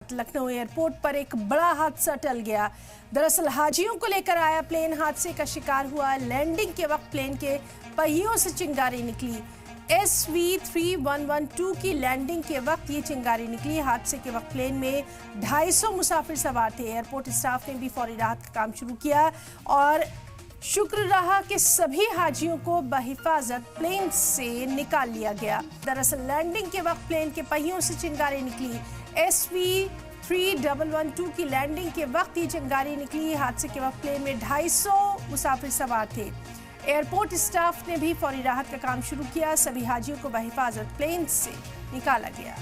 रात लखनऊ एयरपोर्ट पर एक बड़ा हादसा टल गया। दरअसल हाजियों को लेकर आया प्लेन हादसे का शिकार हुआ। लैंडिंग के वक्त प्लेन के पहियों से चिंगारी निकली। SV3112 की लैंडिंग के वक्त ये चिंगारी निकली। हादसे के वक्त प्लेन में 250 मुसाफिर सवार थे। एयरपोर्ट स्टाफ ने भी फौरी राहत का काम शुरू किया और शुक्र रहा कि सभी हाजियों को बहिफाजत प्लेन से निकाल लिया गया। दरअसल लैंडिंग के वक्त प्लेन के पहियों से चिंगारी निकली। SV3112 की लैंडिंग के वक्त ये चिंगारी निकली। हादसे के वक्त प्लेन में 250 मुसाफिर सवार थे। एयरपोर्ट स्टाफ ने भी फौरी राहत का काम शुरू किया। सभी हाजियों को बहिफाजत प्लेन से निकाला गया।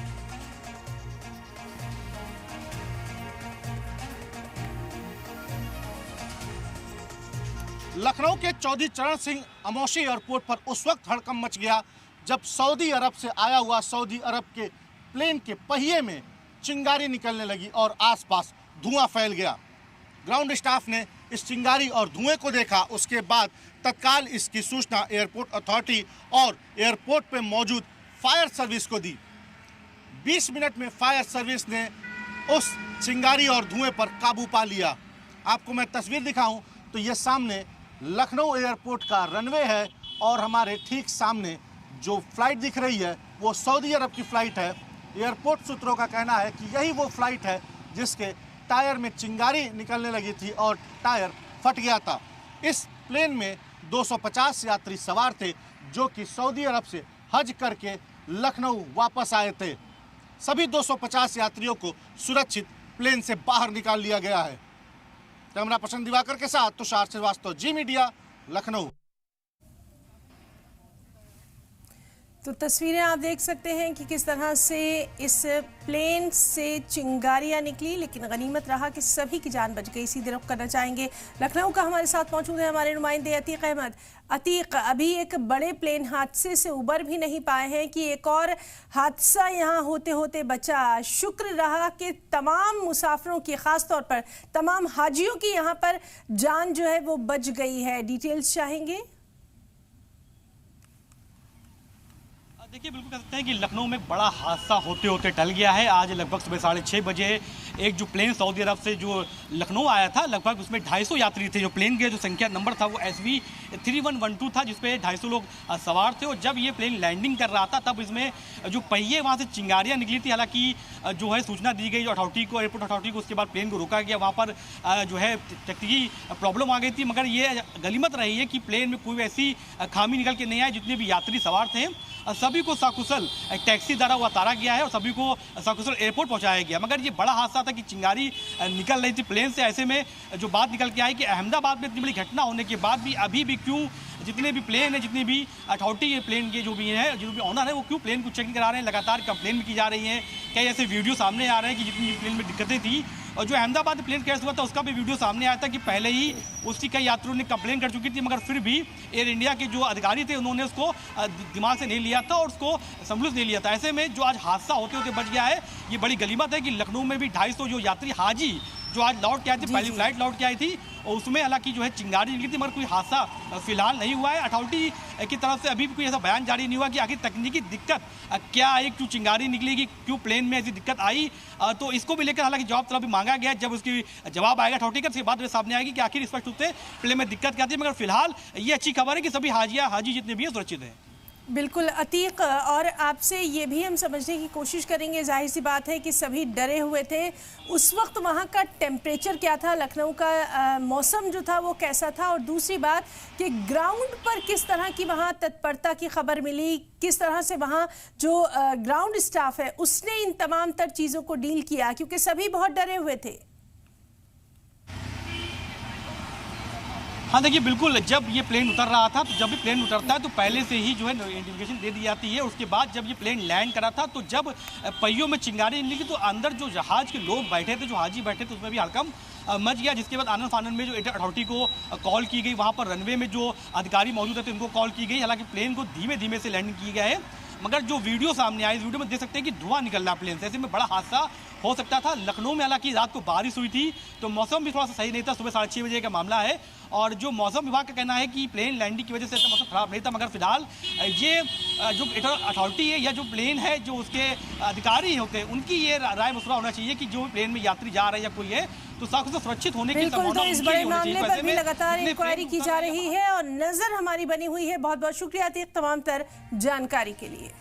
लखनऊ के चौधरी चरण सिंह अमौसी एयरपोर्ट पर उस वक्त हड़कंप मच गया जब सऊदी अरब से आया हुआ सऊदी अरब के प्लेन के पहिए में चिंगारी निकलने लगी और आसपास धुआं फैल गया। ग्राउंड स्टाफ ने इस चिंगारी और धुएं को देखा। उसके बाद तत्काल इसकी सूचना एयरपोर्ट अथॉरिटी और एयरपोर्ट पर मौजूद फायर सर्विस को दी। 20 मिनट में फायर सर्विस ने उस चिंगारी और धुएं पर काबू पा लिया। आपको मैं तस्वीर दिखाऊं तो ये सामने लखनऊ एयरपोर्ट का रनवे है और हमारे ठीक सामने जो फ्लाइट दिख रही है वो सऊदी अरब की फ़्लाइट है। एयरपोर्ट सूत्रों का कहना है कि यही वो फ्लाइट है जिसके टायर में चिंगारी निकलने लगी थी और टायर फट गया था। इस प्लेन में 250 यात्री सवार थे जो कि सऊदी अरब से हज करके लखनऊ वापस आए थे। सभी 250 यात्रियों को सुरक्षित प्लेन से बाहर निकाल लिया गया है। कैमरा पर्सन दिवाकर के साथ तुषार श्रीवास्तव, जी मीडिया, लखनऊ। तो तस्वीरें आप देख सकते हैं कि किस तरह से इस प्लेन से चिंगारियां निकली, लेकिन गनीमत रहा कि सभी की जान बच गई। सीधे रुख करना चाहेंगे लखनऊ का। हमारे साथ मौजूद है हमारे नुमाइंदे अतीक अहमद। अतीक, अभी एक बड़े प्लेन हादसे से उबर भी नहीं पाए हैं कि एक और हादसा यहाँ होते होते बचा। शुक्र रहा कि तमाम मुसाफिरों की, खास तौर पर तमाम हाजियों की यहाँ पर जान जो है वो बच गई है। डिटेल्स चाहेंगे? देखिए, बिल्कुल कह सकते हैं कि लखनऊ में बड़ा हादसा होते होते टल गया है। आज लगभग सुबह 6:30 बजे एक जो प्लेन सऊदी अरब से जो लखनऊ आया था, लगभग उसमें 250 यात्री थे। जो प्लेन के जो संख्या नंबर था वो SV3112 था, जिसपे 250 लोग सवार थे। और जब ये प्लेन लैंडिंग कर रहा था तब इसमें जो पहिए वहाँ से चिंगारियाँ निकली थी। हालांकि जो है सूचना दी गई अथॉरिटी को, एयरपोर्ट अथॉरिटी को। उसके बाद प्लेन को रोका गया। वहाँ पर जो है तकनीकी प्रॉब्लम आ गई थी, मगर ये गनीमत रही है कि प्लेन में कोई ऐसी खामी निकल के नहीं आई। जितने भी यात्री सवार थे सभी को सकुशल टैक्सी द्वारा उतारा गया है और सभी को सकुशल एयरपोर्ट पहुंचाया गया। मगर ये बड़ा हादसा था कि चिंगारी निकल रही थी प्लेन से। ऐसे में जो बात निकल के आई कि अहमदाबाद में इतनी बड़ी घटना होने के बाद भी अभी भी क्यों जितने भी प्लेन है, जितनी भी अथॉरिटी है प्लेन के जो भी ऑनर है, वो क्यों प्लेन को चेकिंग करा रहे हैं। लगातार कंप्लेन भी की जा रही है। कई ऐसे वीडियो सामने आ रहे हैं कि जितनी प्लेन में दिक्कतें थी। और जो अहमदाबाद प्लेन क्रैश हुआ था उसका भी वीडियो सामने आया था कि पहले ही उसकी कई यात्रियों ने कंप्लेन कर चुकी थी, मगर फिर भी एयर इंडिया के जो अधिकारी थे उन्होंने उसको दिमाग से नहीं लिया था और उसको संभल नहीं लिया था। ऐसे में जो आज हादसा होते होते बच गया है, ये बड़ी गनीमत है कि लखनऊ में भी 250 जो यात्री हाजी जो आज लौट के आई थी, पहली फ्लाइट लौट के आई थी, और उसमें हालांकि जो है चिंगारी निकली थी, मगर कोई हादसा फिलहाल नहीं हुआ है। अथॉरिटी की तरफ से अभी भी कोई ऐसा बयान जारी नहीं हुआ कि आखिर तकनीकी दिक्कत क्या आई, क्यों चिंगारी निकलेगी, क्यों प्लेन में ऐसी दिक्कत आई। तो इसको भी लेकर हालांकि जवाब तरफ भी मांगा गया है। जब उसकी जवाब आएगा अथॉरिटी का, उसके बाद सामने आएगी कि आखिर स्पष्ट रूप से प्लेन में दिक्कत क्या थी। मगर फिलहाल ये अच्छी खबर है कि सभी हाजी जितने भी हैं सुरक्षित हैं। बिल्कुल अतीक, और आपसे ये भी हम समझने की कोशिश करेंगे, जाहिर सी बात है कि सभी डरे हुए थे। उस वक्त वहाँ का टेम्परेचर क्या था, लखनऊ का मौसम जो था वो कैसा था, और दूसरी बात कि ग्राउंड पर किस तरह की वहाँ तत्परता की खबर मिली, किस तरह से वहाँ जो ग्राउंड स्टाफ है उसने इन तमाम तर चीज़ों को डील किया, क्योंकि सभी बहुत डरे हुए थे। हाँ देखिए, बिल्कुल जब ये प्लेन उतर रहा था, तो जब भी प्लेन उतरता है तो पहले से ही जो है नोटिफिकेशन दे दी जाती है। उसके बाद जब ये प्लेन लैंड करा था तो जब पहियों में चिंगारी निकली तो अंदर जो जहाज के लोग बैठे थे, जो हाजी बैठे थे, उसमें भी हड़कंप मच गया। जिसके बाद आनन फानन में जो अथॉरिटी को कॉल की गई, वहाँ पर रनवे में जो अधिकारी मौजूद थे उनको कॉल की गई। हालांकि प्लेन को धीमे धीमे से लैंडिंग की गया है, मगर जो वीडियो सामने आई, इस वीडियो में देख सकते हैं कि धुआं निकल रहा प्लेन से। ऐसे में बड़ा हादसा हो सकता था। लखनऊ में हालांकि रात को बारिश हुई थी तो मौसम भी थोड़ा सा सही नहीं था। सुबह 6:30 बजे का मामला है और जो मौसम विभाग का कहना है कि प्लेन लैंडिंग की वजह से ऐसा मौसम खराब नहीं था, मगर फिलहाल ये जो अथॉरिटी है या जो प्लेन है, जो उसके अधिकारी होते हैं, उनकी ये राय मशवरा होना चाहिए कि जो प्लेन में यात्री जा रहे हैं या कोई है तो साथ से सुरक्षित होने की बिल्कुल, तो इस बड़े मामले पर भी लगातार इंक्वायरी की जा रही है है और नजर हमारी बनी हुई है। बहुत बहुत शुक्रिया अतीक तमाम तर जानकारी के लिए।